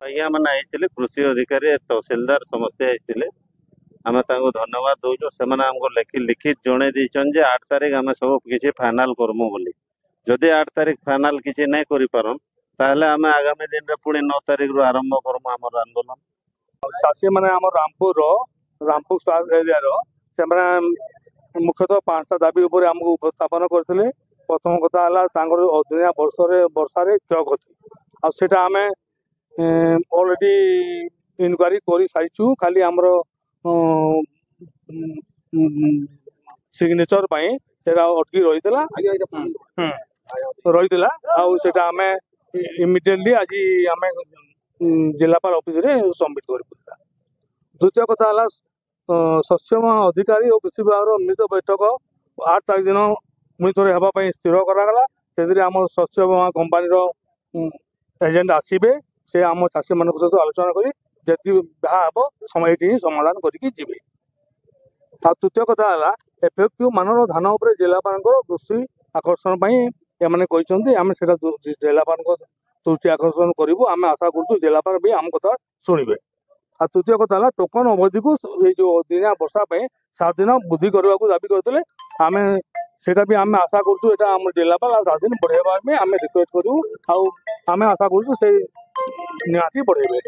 ଆଜ୍ଞା ମାନେ ଆଇଥିଲେ କୃଷି ଅଧିକାରୀ ତହସିଲଦାର ସମସ୍ତେ ଆଇଥିଲେ। ଆମେ ତାଙ୍କୁ ଧନ୍ୟବାଦ ଦଉଛୁ। ସେମାନେ ଆମକୁ ଲିଖିତ ଜଣେଇ ଦେଇଛନ୍ତି ଯେ 8 ତାରିଖ ଆମେ ସବୁ କିଛି ଫାଇନାଲ କରମୁ ବୋଲି। ଯଦି 8 ତାରିଖ ଫାଇନାଲ କିଛି ନାଇଁ କରିପାରନ୍ ତାହେଲେ ଆମେ ଆଗାମୀ ଦିନରେ ପୁଣି 9 ତାରିଖରୁ ଆରମ୍ଭ କରମୁ ଆମର ଆନ୍ଦୋଳନ। ଚାଷୀ ମାନେ ଆମ ରାମପୁର ଏରିଆର ସେମାନେ ମୁଖ୍ୟତଃ 5ଟା ଦାବି ଉପରେ ଆମକୁ ଉପସ୍ଥାପନ କରିଥିଲେ। ପ୍ରଥମ କଥା ହେଲା ତାଙ୍କର ଅଦିନିଆ ବର୍ଷାରେ କ୍ଷୟକ୍ଷତି, ଆଉ ସେଟା ଆମେ ଅଲରେଡି ଇନକ୍ୱାରି କରି ସାରିଛୁ। ଖାଲି ଆମର ସିଗ୍ନେଚର ପାଇଁ ସେଟା ଅଟକି ରହିଥିଲା ଆଉ ସେଟା ଆମେ ଇମିଡିଏଟଲି ଆଜି ଆମେ ଜିଲ୍ଲାପାଳ ଅଫିସରେ ସବମିଟ୍ କରିବୁ। ଦ୍ୱିତୀୟ କଥା ହେଲା ଶସ୍ୟ ବୀମା ଅଧିକାରୀ ଓ କୃଷି ବିଭାଗର ମିଳିତ ବୈଠକ 8 ତାରିଖ ଦିନ ପୁଣି ଥରେ ହେବା ପାଇଁ ସ୍ଥିର କରାଗଲା। ସେଥିରେ ଆମ ଶସ୍ୟ ବୀମା କମ୍ପାନୀର ଏଜେଣ୍ଟ ଆସିବେ। ସେ ଆମ ଚାଷୀମାନଙ୍କ ସହିତ ଆଲୋଚନା କରି ଯେତିକି ଯାହା ହେବ ଏଇଠି ହିଁ ସମାଧାନ କରିକି ଯିବେ। ଆଉ ତୃତୀୟ କଥା ହେଲା ଏଫଏକ୍ୟୁ ମାନର ଧାନ ଉପରେ ଜିଲ୍ଲାପାଳଙ୍କର ଦୃଷ୍ଟି ଆକର୍ଷଣ ପାଇଁ ଏମାନେ କହିଛନ୍ତି। ଆମେ ସେଟା ଜିଲ୍ଲାପାଳଙ୍କ ଦୃଷ୍ଟି ଆକର୍ଷଣ କରିବୁ। ଆମେ ଆଶା କରୁଛୁ ଜିଲ୍ଲାପାଳ ବି ଆମ କଥା ଶୁଣିବେ। ଆଉ ତୃତୀୟ କଥା ହେଲା ଟୋକନ ଅବଧିକୁ ଏଇ ଯୋଉ ଦିନିଆ ବର୍ଷା ପାଇଁ 7 ଦିନ ବୃଦ୍ଧି କରିବାକୁ ଦାବି କରିଥିଲେ। ଆମେ ସେଇଟା ବି ଆମେ ଆଶା କରୁଛୁ ଏଇଟା ଆମ ଜିଲ୍ଲାପାଳ 7 ଦିନ ବଢ଼େଇବା ପାଇଁ ଆମେ ରିକ୍ୱେଷ୍ଟ କରିବୁ। ଆଉ ଆମେ ଆଶା କରୁଛୁ ସେଇ ନିହାତି ବଢ଼େଇବେ।